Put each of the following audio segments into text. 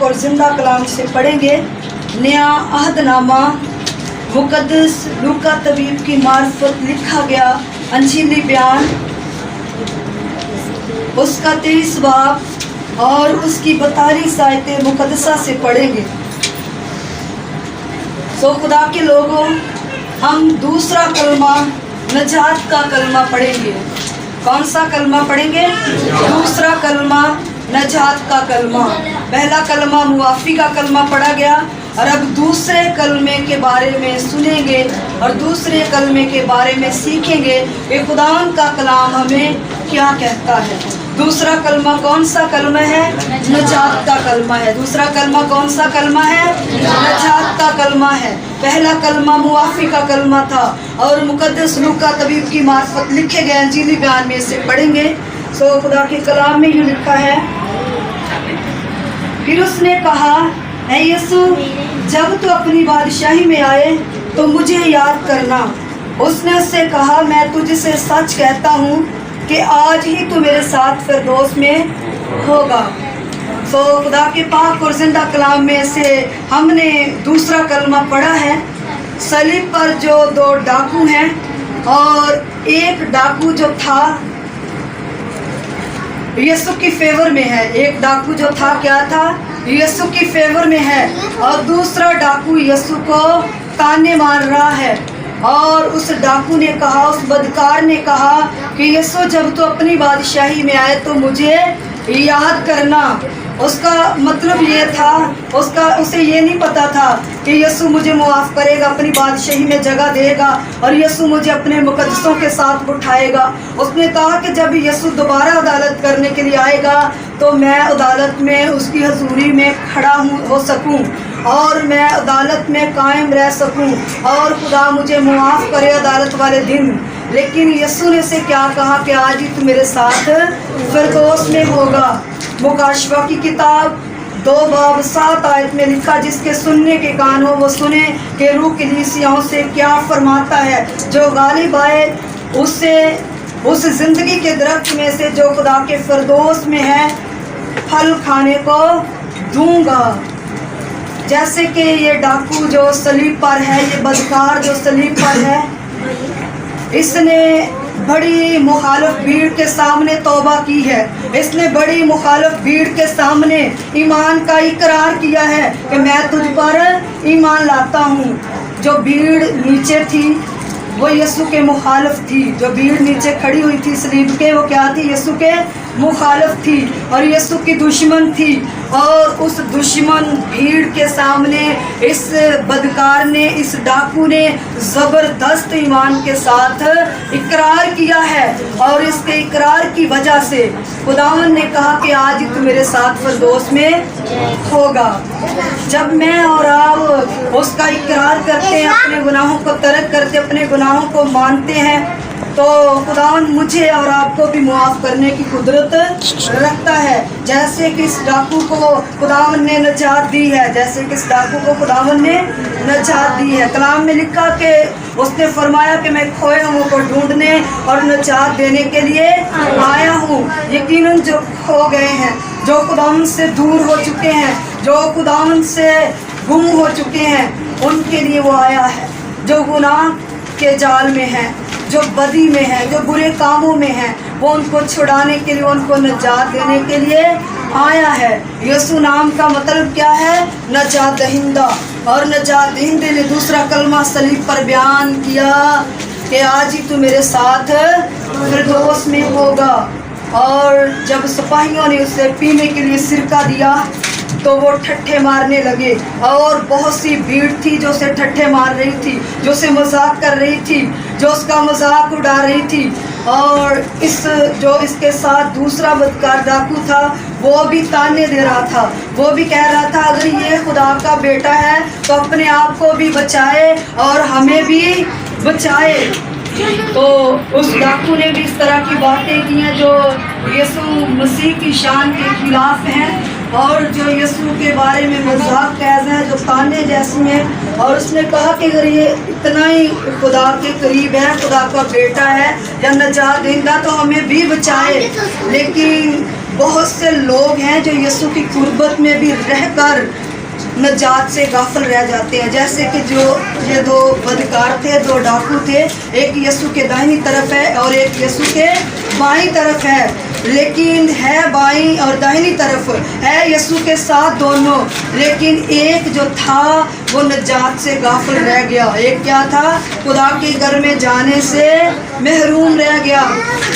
और जिंदा कलाम से पढ़ेंगे। नया अहदनामा मुकद्दस लूका तबीब की मार्फत लिखा गया अंजीली बयान, उसका 23 बाब और उसकी 42 आयतें मुकद्दसा से पढ़ेंगे। तो खुदा के लोगों, हम दूसरा कलमा नजात का कलमा पढ़ेंगे। कौन सा कलमा पढ़ेंगे? दूसरा कलमा नजात का कलमा। पहला कलमा मुआफ़ी का कलमा पढ़ा गया और अब दूसरे कलमे के बारे में सुनेंगे और दूसरे कलमे के बारे में सीखेंगे कि खुदावन का कलाम हमें क्या कहता है। दूसरा कलमा कौन सा कलमा है? नजात का कलमा है। दूसरा कलमा कौन सा कलमा है? नजात का कलमा है। पहला कलमा मुआफ़ी का कलमा था और मुकद्दस लूका तबीब की मार्फत लिखे गए अंजीली बयान में से पढ़ेंगे। सो खुदा के कलाम में यूँ लिखा है, फिर उसने कहा, ऐ यीशु, जब तू अपनी बादशाही में आए तो मुझे याद करना। उसने उससे कहा, मैं तुझसे सच कहता हूँ कि आज ही तू मेरे साथ फिरदौस में होगा। तो खुदा के पाक और जिंदा कलाम में से हमने दूसरा कलमा पढ़ा है। सलीब पर जो 2 डाकू हैं और एक डाकू जो था यीशु की फेवर में है। एक डाकू जो था क्या था? यीशु की फेवर में है और दूसरा डाकू यीशु को ताने मार रहा है। और उस डाकू ने कहा, उस बदकार ने कहा कि यीशु, जब तू अपनी बादशाही में आए तो मुझे याद करना। उसका मतलब ये था, उसे ये नहीं पता था कि यीशु मुझे मुआफ़ करेगा, अपनी बादशाही में जगह देगा और यीशु मुझे अपने मुकद्दसों के साथ उठाएगा। उसने कहा कि जब यीशु दोबारा अदालत करने के लिए आएगा तो मैं अदालत में उसकी हजूरी में खड़ा हो सकूं और मैं अदालत में कायम रह सकूं और खुदा मुझे मुआफ़ करे अदालत वाले दिन। लेकिन यीशु ने से क्या कहा कि आज ही तू मेरे साथ फिरदौस में होगा। मुकाशवा की किताब 2 बाब 7 आयत में लिखा, जिसके सुनने के कान हो वो सुने कि रूह कलीसियाओं से क्या फरमाता है। जो गालिब आए उससे उस जिंदगी के दरख्त में से जो खुदा के फिरदौस में है फल खाने को दूंगा। जैसे कि ये डाकू जो सलीब पर है, ये बदकार जो सलीब पर है, इसने बड़ी मुखालिफ भीड़ के सामने तौबा की है। इसने बड़ी मुखालिफ भीड़ के सामने ईमान का इकरार किया है कि मैं तुझ पर ईमान लाता हूँ। जो भीड़ नीचे थी वो यीशु के मुखालिफ थी। जो भीड़ नीचे खड़ी हुई थी सलीब के, वो क्या थी? यीशु के मुखालिफ थी और यीशु की दुश्मन थी। और उस दुश्मन भीड़ के सामने इस बदकार ने, इस डाकू ने ज़बरदस्त ईमान के साथ इकरार किया है और इसके इकरार की वजह से खुदावन ने कहा कि आज ही तू मेरे साथ फिरदौस में होगा। जब मैं और आप उसका इकरार करते हैं, अपने गुनाहों को तर्क करते, अपने गुनाहों को मानते हैं, तो खुदावन मुझे और आपको भी मुआफ़ करने की कुदरत रखता है। जैसे कि इस डाकू को खुदावन ने नजात दी है, जैसे कि इस डाकू को खुदावन ने नजात दी है। कलाम में लिखा कि उसने फरमाया कि मैं खोए हुओं को ढूंढने और नजात देने के लिए आया हूँ। यकीनन जो खो गए हैं, जो खुदावन से दूर हो चुके हैं, जो खुदावन से गुम हो चुके हैं, उनके लिए वो आया है। जो गुनाह के जाल में हैं, जो बदी में हैं, जो बुरे कामों में हैं, वो उनको छुड़ाने के लिए, उनको नजात देने के लिए आया है। यीशु नाम का मतलब क्या है? नजात दहिंदा। और नजात दहिंदे ने दूसरा कलमा सलीब पर बयान किया कि आज ही तू मेरे साथ फिरदौस में होगा। और जब सिपाहियों ने उसे पीने के लिए सिरका दिया तो वो ठट्ठे मारने लगे और बहुत सी भीड़ थी जो उसे ठट्ठे मार रही थी, जो उसे मजाक कर रही थी, जो उसका मजाक उड़ा रही थी। और जो इसके साथ दूसरा बदकार डाकू था वो भी ताने दे रहा था। वो भी कह रहा था, अगर ये खुदा का बेटा है तो अपने आप को भी बचाए और हमें भी बचाए। तो उस डाकू ने भी इस तरह की बातें की हैं जो यीशु मसीह की शान के खिलाफ हैं और जो यीशु के बारे में मजाक कैद हैं, जो ताने जैसी हैं। और उसने कहा कि अगर ये इतना ही खुदा के करीब है, खुदा का बेटा है या नजात देगा तो हमें भी बचाए। लेकिन بہت سے لوگ ہیں جو یسوع کی قربت میں بھی رہ کر نجات سے غافل رہ جاتے ہیں. جیسے کہ جو یہ دو بدکار تھے, دو ڈاکو تھے, ایک یسوع کے داہنی طرف ہے اور ایک یسوع کے بائیں طرف ہے, لیکن ہے بائیں اور داہنی طرف ہے یسوع کے ساتھ دونوں, لیکن ایک جو تھا وہ نجات سے غافل رہ گیا. ایک کیا تھا؟ خدا کے گھر میں جانے سے محروم رہ گیا.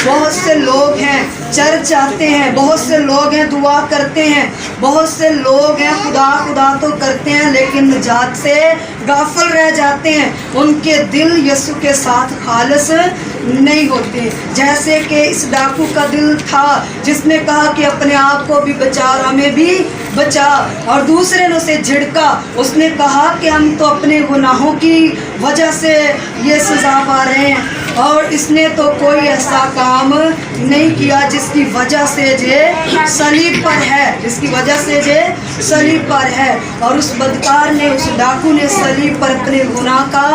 بہت سے لوگ ہیں چرچ آتے ہیں, بہت سے لوگ ہیں دعا کرتے ہیں, بہت سے لوگ ہیں خدا خدا تو کرتے ہیں لیکن نجات سے غافل رہ جاتے ہیں. ان کے دل یسوع کے ساتھ خالص نہیں ہوتے. جیسے کہ اس ڈاکو کا دل تھا جس نے کہا کہ اپنے آپ کو بھی بچا اور ہمیں بھی بچا, اور دوسرے نے اسے جھڑکا. اس نے کہا کہ ہم تو اپنے گناہوں کی وجہ سے یہ سزا پا رہے ہیں, اور اس نے تو کوئی ایسا کام نہیں کیا جس کی وجہ سے یہ صلیب پر ہے, جس کی وجہ سے یہ صلیب پر ہے. اور اس بدکار نے, اس ڈاکو نے صلیب پر اپنے گناہ کا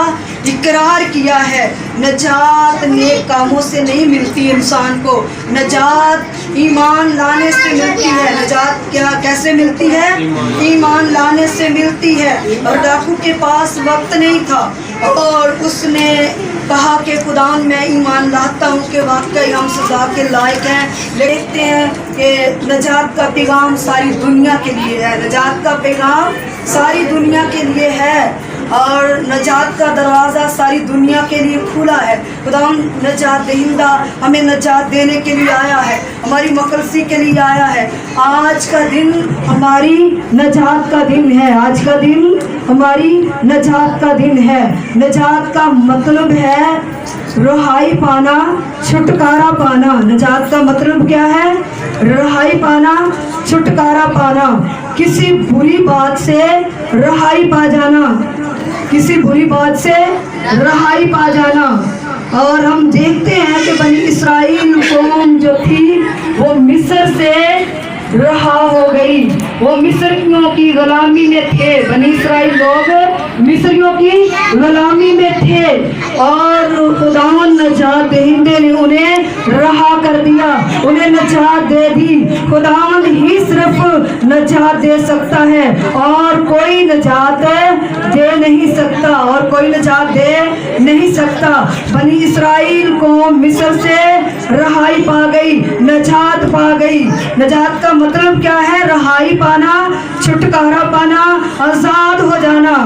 اقرار کیا ہے. نجات نیک کاموں سے نہیں ملتی انسان کو, نجات ایمان لانے سے ملتی ہے. نجات کیسے ملتی ہے؟ ایمان لانے سے ملتی ہے. اور ڈاکو کے پاس وقت نہیں تھا اور اس نے کہا کہ خدا میں ایمان لاتا ہوں کہ واقعی ہم سزا کے لائق ہیں. دیکھتے ہیں کہ نجات کا پیغام ساری دنیا کے لیے ہے, نجات کا پیغام ساری دنیا کے لیے ہے, اور نجات کا دروازہ ساری دنیا کے لیے کھلا ہے. خدا نجات دہندہ ہمیں نجات دینے کے لیے آیا ہے, ہماری مخلصی کے لیے آیا ہے. آج کا دن ہماری نجات کا دن ہے, آج کا دن ہماری نجات کا دن ہے. نجات کا مطلب ہے رہائی پانا, چھٹکارا پانا. نجات کا مطلب کیا ہے؟ رہائی پانا, چھٹکارا پانا. کسی بری بات سے رہائی پا جانا, کسی بری بات سے رہائی پا جانا. اور ہم دیکھتے ہیں کہ بنی اسرائیل قوم جو تھی وہ مصر سے رہا ہو گئی, وہ مصریوں کی غلامی میں تھے. بنی اسرائیل لوگ مصریوں کی غلامی میں تھے اور خداوند نجات دہندے نے انہیں رہا کر دیا, انہیں نجات دے دی. خداوند ہی صرف نجات دے سکتا ہے اور کوئی نجات دے نہیں سکتا, اور کوئی نجات دے نہیں سکتا. بنی اسرائیل قوم مصر سے رہائی پا گئی, نجات پا گئی. نجات کا مطلب کیا ہے؟ رہائی پانا, چھٹکارا پانا, آزاد ہو جانا.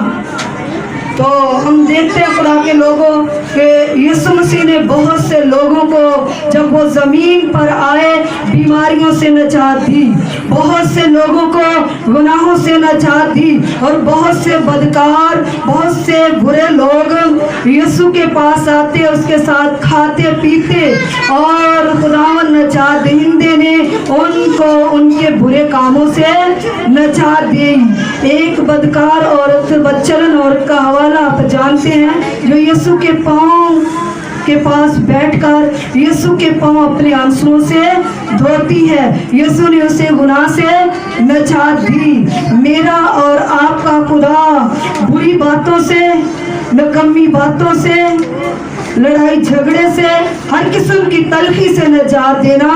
تو ہم دیکھتے ہیں خدا کے لوگوں کہ یسوع مسیح نے بہت سے لوگوں کو جب وہ زمین پر آئے بیماریوں سے نجات دی, بہت سے لوگوں کو گناہوں سے نجات دی, اور بہت سے بدکار, بہت سے برے لوگ یسوع کے پاس آتے, اس کے ساتھ کھاتے پیتے, اور خداوند نجات دہندے نے ان کو ان کے برے کاموں سے نجات دی. ایک بدکار عورت, بدچلن عورت کا حوالہ آپ جانتے ہیں, جو یسوع کے پاؤں کے پاس بیٹھ کر یسوع کے پاؤں اپنے آنسوؤں سے دھوتی ہے. یسوع نے اسے گناہ سے نجات دی. میرا اور آپ کا خدا بری باتوں سے, نکمی باتوں سے, لڑائی جھگڑے سے, ہر قسم کی تلخی سے نجات دینا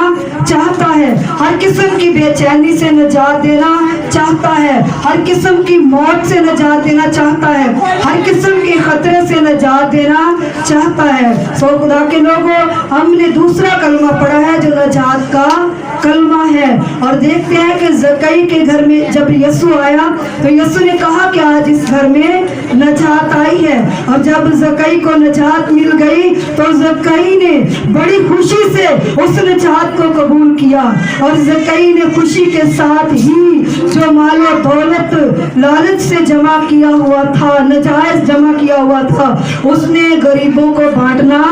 چاہتا ہے, ہر قسم کی بے چینی سے نجات دینا چاہتا ہے, ہر قسم کی موت سے نجات دینا چاہتا ہے, ہر قسم کے خطرے سے نجات دینا چاہتا ہے. سو خدا کے لوگوں, ہم نے دوسرا کلمہ پڑھا ہے جو نجات کا کلمہ ہے, اور دیکھتے ہیں کہ زکئی کے گھر میں جب یسوع آیا تو یسوع نے کہا کہ آج اس گھر میں نجات آئی ہے. اور جب زکئی کو نجات مل گئی تو زکئی نے بڑی خوشی سے اس نجات کو قبول کیا, اور زکئی نے خوشی کے ساتھ ہی جو مال و دولت لالچ سے جمع کیا ہوا تھا, نجائز جمع کیا ہوا تھا, اس نے غریبوں کو بانٹنا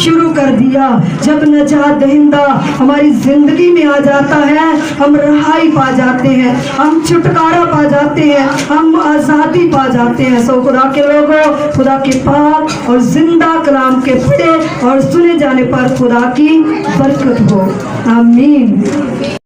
شروع کر دیا. جب نجات دہندہ ہماری زندگی میں آ جاتا ہے, ہم رہائی پا جاتے ہیں, ہم چھٹکارا پا جاتے ہیں, ہم آزادی پا جاتے ہیں. سو خدا کے لوگوں, خدا کے پاک اور زندہ کلام کے پڑھے اور سنے جانے پر خدا کی برکت ہو. آمین.